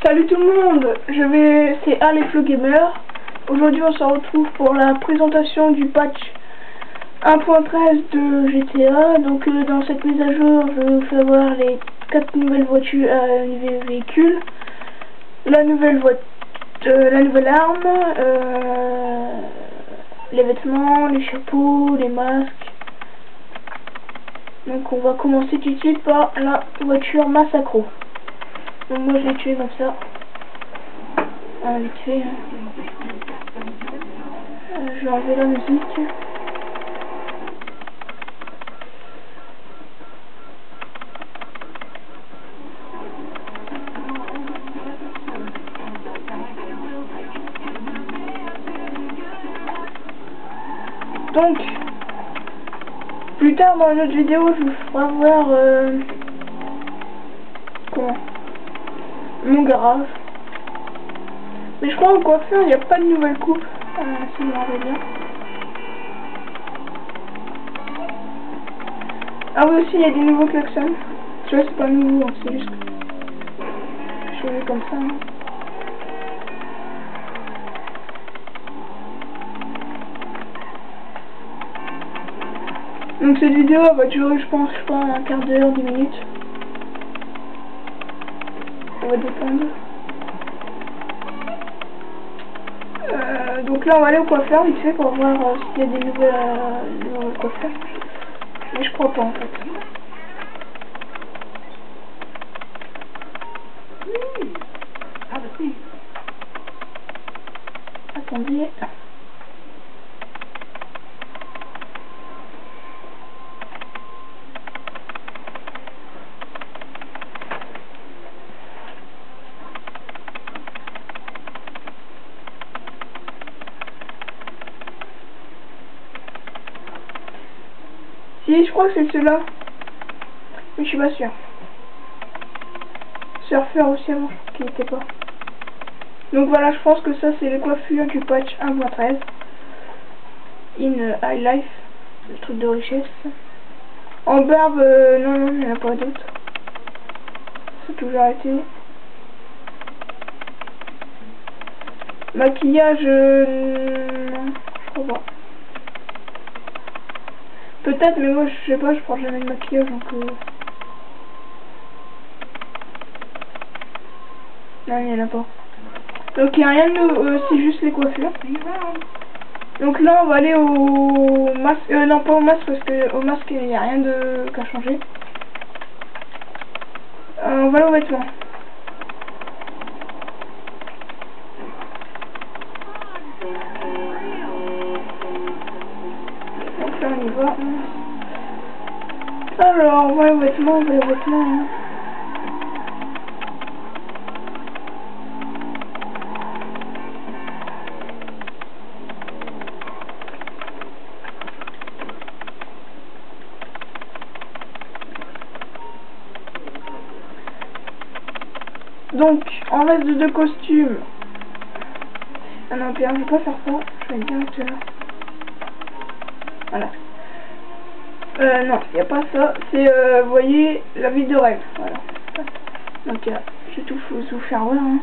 Salut tout le monde, c'est Al et Flo Gamer. Aujourd'hui on se retrouve pour la présentation du patch 1.13 de GTA. Donc dans cette mise à jour, je vais vous faire voir les 4 nouvelles voitures, véhicules, la nouvelle arme, les vêtements, les chapeaux, les masques. Donc on va commencer tout de suite par la voiture Massacro. Donc moi je l'ai tué comme ça. Vite fait. Je vais enlever la musique. Donc, plus tard dans une autre vidéo, je vous ferai voir mon garage. Mais je crois en coiffure, il n'y a pas de nouvelle coupe. Si vous m'en bien. Ah oui, aussi, il y a des nouveaux klaxons. Tu vois, c'est pas nouveau, hein, c'est juste que je fais comme ça. Hein. Donc cette vidéo va durer, je pense pas, un quart d'heure, 10 minutes. Ça va dépendre. Donc là on va aller au coiffeur vite fait pour voir s'il y a des nouvelles coiffeurs. Mais je crois pas en fait. Attendez. Si, je crois que c'est ceux-là. Mais je suis pas sûr. Surfer aussi avant, je crois qu'il n'était pas. Donc voilà, je pense que ça c'est les coiffures du patch 1.13. In High Life, le truc de richesse. En barbe, non, il n'y en a pas d'autres. C'est toujours arrêté. Maquillage, non, je crois pas. Peut-être, mais moi je sais pas, je prends jamais de maquillage donc. Non, il n'y en a pas. Donc il n'y a rien de nouveau, c'est juste les coiffures. Donc là on va aller au masque, non pas au masque parce que au masque il n'y a rien de qu'à changer. On va aller aux vêtements. Donc là on y va. Alors on va aller aux vêtements, hein. Donc, en reste de 2 costumes. Ah non, Pierre, je vais pas faire ça. Je vais direct là. Voilà. Non, il n'y a pas ça. C'est, vous voyez, la vie de rêve. Voilà. Donc, je vais tout vous faire voir. Hein.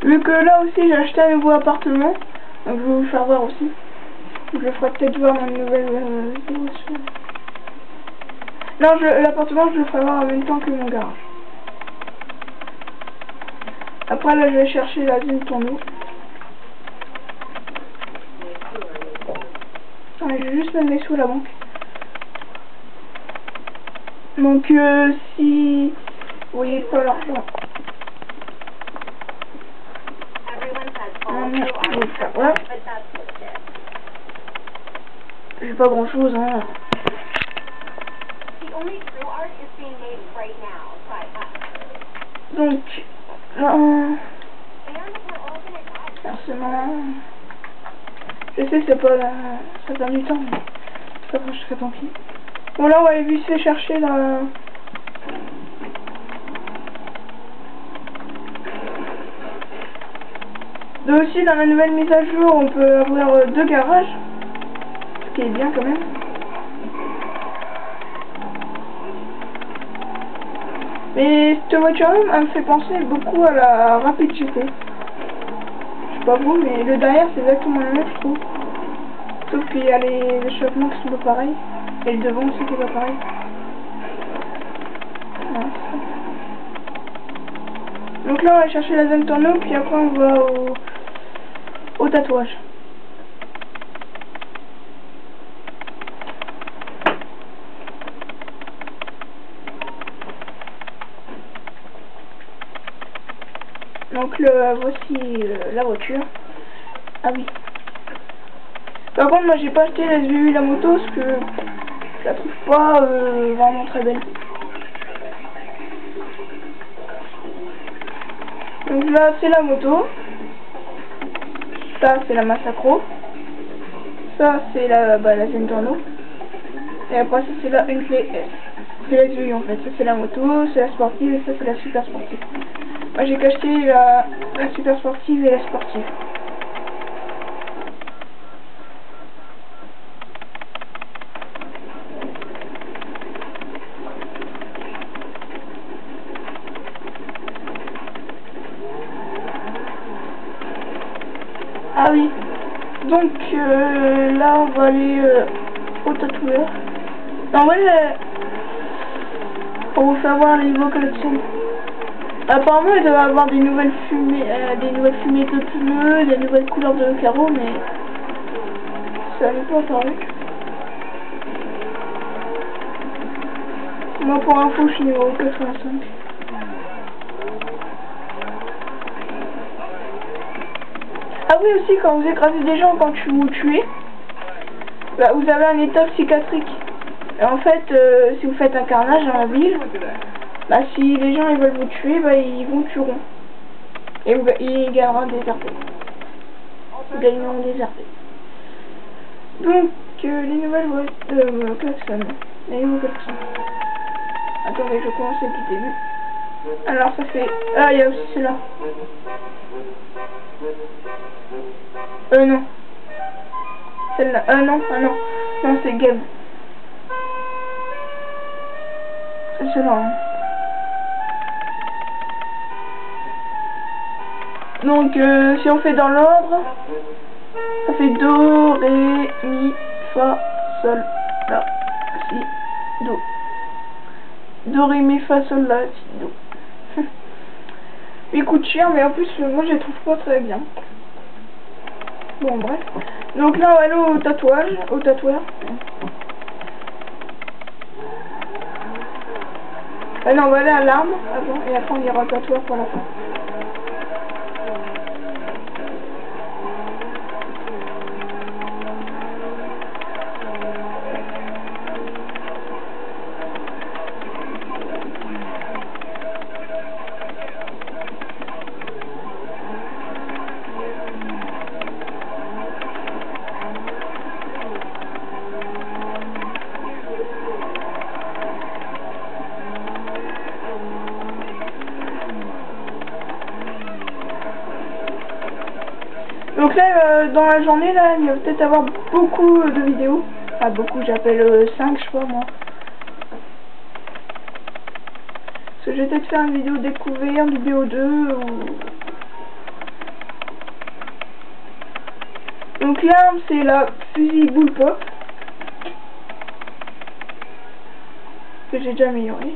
Vu que là aussi j'ai acheté un nouveau appartement, donc je vais vous faire voir aussi. Je le ferai peut-être voir dans une nouvelle vidéo. Non, l'appartement je le ferai voir en même temps que mon garage. Après là je vais chercher la zone tourneau. Je vais juste mettre mes sous à la banque. Donc si vous voyez pas l'argent. Ouais. J'ai pas grand chose hein. Donc forcément je sais c'est pas ça prend du temps mais ça prend jusqu'à tant pis. Bon là on va aller vite fait chercher la Donc aussi dans la nouvelle mise à jour, on peut avoir 2 garages, ce qui est bien quand même. Mais cette voiture elle me fait penser beaucoup à la Rapid GT. Je sais pas vous, mais le derrière c'est exactement le même je trouve. Sauf qu'il y a les échappements qui sont pas pareils. Et le devant aussi qui est pas pareil. Ouais. Donc là on va chercher la zone tourneau, puis après on va au tatouage. Donc voici la voiture. Ah oui. Par contre moi j'ai pas acheté la SVU la moto parce que je la trouve pas vraiment très belle. Donc là c'est la moto. Ça c'est la Massacro. Ça c'est la Zentorno. Et après ça c'est la Huntley S. C'est la SVU en fait. Ça c'est la moto, c'est la sportive et ça c'est la super sportive. Moi j'ai qu'acheté la super sportive et la sportive. Ah oui, donc là on va aller au tatoueur. En vrai, pour vous faire voir les nouveaux collections. Apparemment il doit y avoir des nouvelles fumées de pneus, des nouvelles couleurs de carreaux, mais ça n'est pas apparu. Moi pour info je suis niveau 85. Ah oui aussi, quand vous écrasez des gens, quand vous tuez, bah, vous avez un état psychiatrique. Et en fait, si vous faites un carnage dans la ville, bah, si les gens ils veulent vous tuer, bah, ils vous tueront. Et ils gagneront des RP. Ils gagneront des RP. Donc, les nouvelles klaxons. Les nouveaux klaxons. Attendez, je vais commencer du début. Alors ça fait... Ah, il y a aussi celle-là. Non. Celle-là. Non, non. Non, c'est Game. C'est celle-là. Hein. Donc, si on fait dans l'ordre, ça fait Do, Ré, Mi, Fa, Sol, La, Si, Do. Do, Ré, Mi, Fa, Sol, La, Si, Do. Il coûte cher, mais en plus, moi, je les trouve pas très bien. Bon, bref. Donc là, on va aller au tatouage, au tatoueur. Ah non, on va aller à l'arme avant, et après on ira au tatoueur pour la fin. Donc là, dans la journée, là, il va peut-être avoir beaucoup de vidéos. Enfin, beaucoup, j'appelle 5, je crois, moi. Parce que je vais peut-être faire une vidéo découverte, vidéo 2, ou... Donc l'arme, c'est la fusil bullpup. Que j'ai déjà amélioré.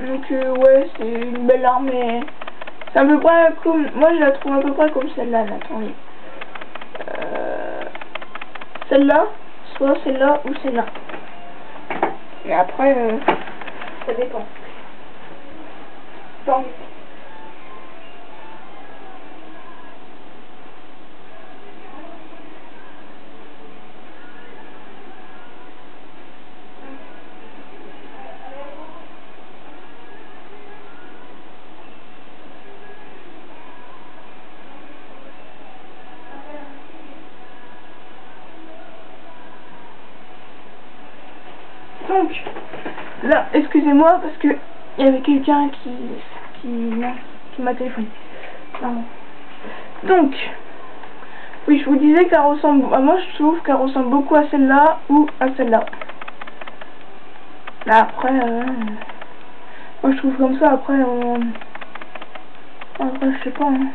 Donc, ouais, c'est une belle arme, mais... C'est à peu près comme... Moi, je la trouve à peu près comme celle-là, là, attendez. Celle-là, soit celle-là ou celle-là. Et après, ça dépend. Tant. Donc, là, excusez-moi parce que il y avait quelqu'un qui m'a téléphoné. Pardon. Donc, oui, je vous disais qu'elle ressemble, moi je trouve qu'elle ressemble beaucoup à celle-là ou à celle-là. Là après, moi je trouve comme ça, après, après je sais pas. Hein.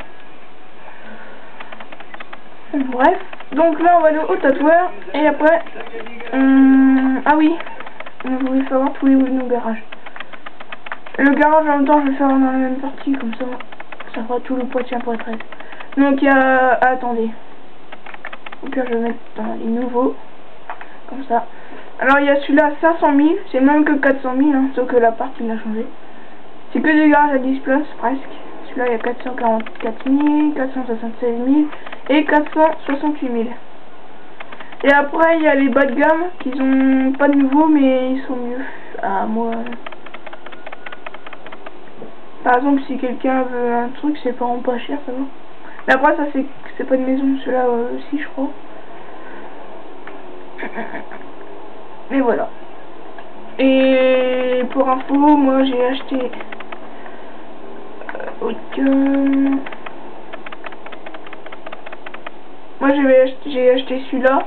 Bref, donc là on va aller au tatoueur et après, ah oui, je voulais savoir tous les nos garages. Le garage en même temps je vais faire dans la même partie, comme ça, ça fera tout le Poitiers pour 13. Donc il y a, attendez, au pire je vais mettre dans les nouveaux, comme ça. Alors il y a celui-là 500 000, c'est même que 400 000, hein, sauf que la partie il a changé. C'est que des garages à 10 places presque. Celui-là il y a 444 000, 476 000 et 468 000. Et après il y a les bas de gamme qui ont pas de nouveau mais ils sont mieux. Ah moi. Par exemple si quelqu'un veut un truc c'est vraiment pas cher ça va. Mais après ça c'est pas de maison, celui-là aussi je crois. Et voilà. Et pour info, moi j'ai acheté moi j'ai acheté celui-là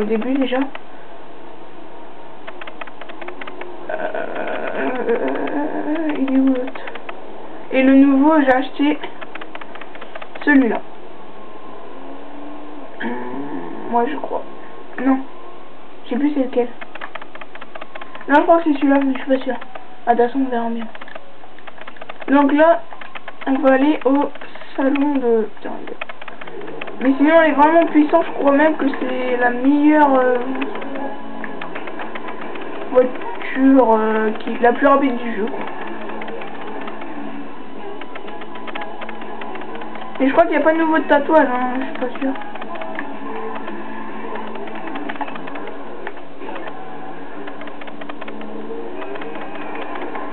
au début déjà. Il est où l'autre? Et le nouveau j'ai acheté celui-là. Moi je crois. Non. Je sais plus c'est lequel. Non, je crois que c'est celui-là, mais je suis pas sûr. Ah, de toute façon, on verra bien. Donc là, on va aller au salon de... Mais sinon, elle est vraiment puissante. Je crois même que c'est la meilleure voiture qui est la plus rapide du jeu, quoi. Et je crois qu'il n'y a pas de nouveau de tatouage, hein, je suis pas sûr.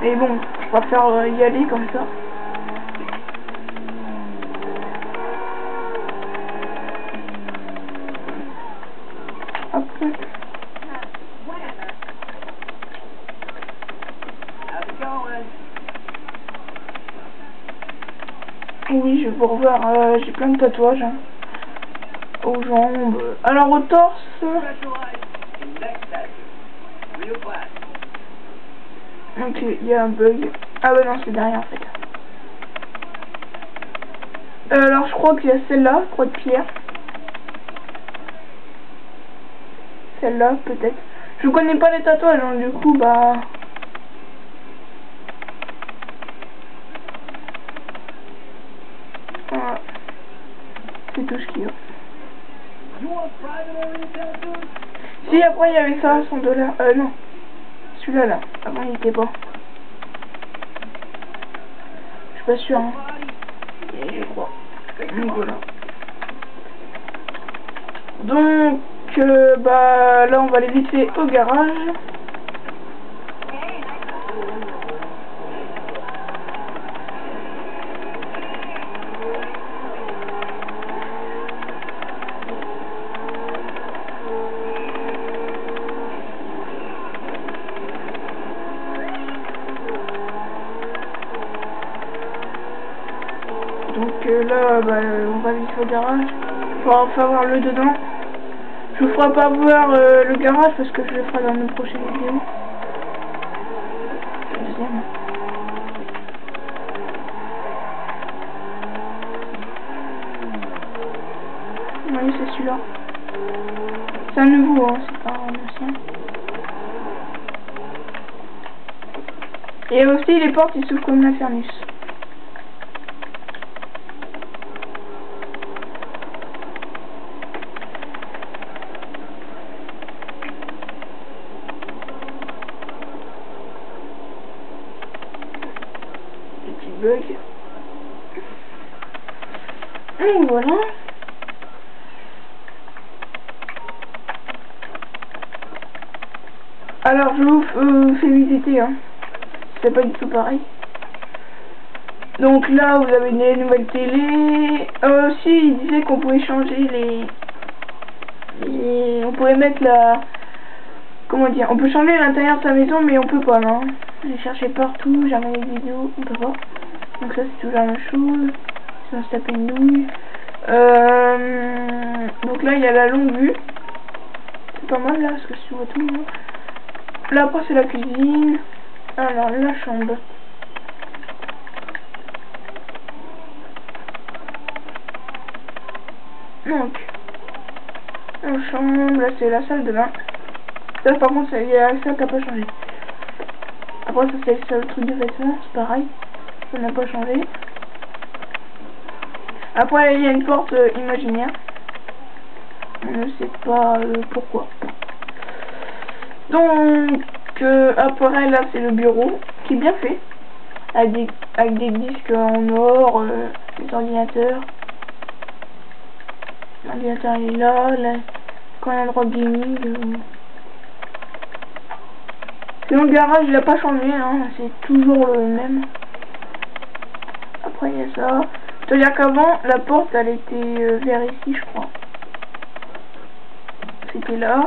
Mais bon, je préfère y aller comme ça. Hop. Oui, je vais vous revoir. J'ai plein de tatouages. Hein. Aux jambes. Alors au torse. Ok, il y a un bug. Ah bah non, c'est derrière en fait. Alors je crois qu'il y a celle-là, croix de pierre. Celle-là, peut-être. Je connais pas les tatouages, donc du coup, bah... Voilà. C'est tout ce qu'il y a. Si, après il y avait ça, $100. Non. Celui-là, là. Avant, il était pas. Je suis pas sûr, hein. Et je crois. Donc, voilà. Donc, bah, là, on va aller vite fait au garage. Donc là, bah, on va vite au garage. Il faudra voir le dedans. Je vous ferai pas voir le garage parce que je le ferai dans une prochaine vidéo. Deuxième. Oui, c'est celui-là. C'est un nouveau, hein, c'est pas un ancien. Et aussi les portes, ils s'ouvrent comme la Fernus. Bug. Et voilà. Alors je vous fais visiter, hein. C'est pas du tout pareil. Donc là vous avez des nouvelles télé. Aussi il disait qu'on pouvait changer on pourrait mettre la... Comment dire? On peut changer l'intérieur de sa maison mais on peut pas, non. J'ai cherché partout, jamais les vidéos, on peut pas. Donc ça c'est toujours la même chose. Si on se tape une douille. Donc là il y a la longue vue. C'est pas mal là parce que tu vois tout. Hein. Là après c'est la cuisine. Alors la chambre. Donc la chambre, là c'est la salle de bain. Ça par contre il y a ça qui n'a pas changé. Après ça c'est le seul truc de vêtements, c'est pareil. Ça n'a pas changé. Après il y a une porte imaginaire. On ne sait pas pourquoi. Donc après là c'est le bureau qui est bien fait. Avec des disques en or, des ordinateurs. L'ordinateur est là, quand il y a un droit gaming. Sinon le garage il a pas changé, hein, c'est toujours le même. Après il y a ça. C'est-à-dire qu'avant la porte elle était vers ici je crois. C'était là.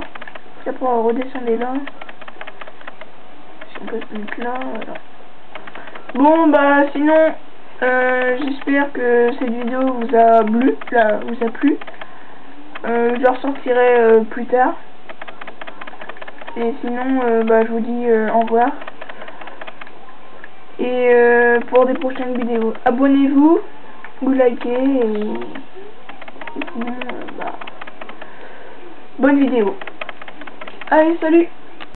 Puis après on redescendait là. Si on peut se mettre là, voilà. Bon bah sinon j'espère que cette vidéo vous a plu. Je la ressortirai plus tard. Et sinon bah je vous dis au revoir. Et pour des prochaines vidéos, abonnez-vous, vous likez et sinon bah bonne vidéo. Allez, salut!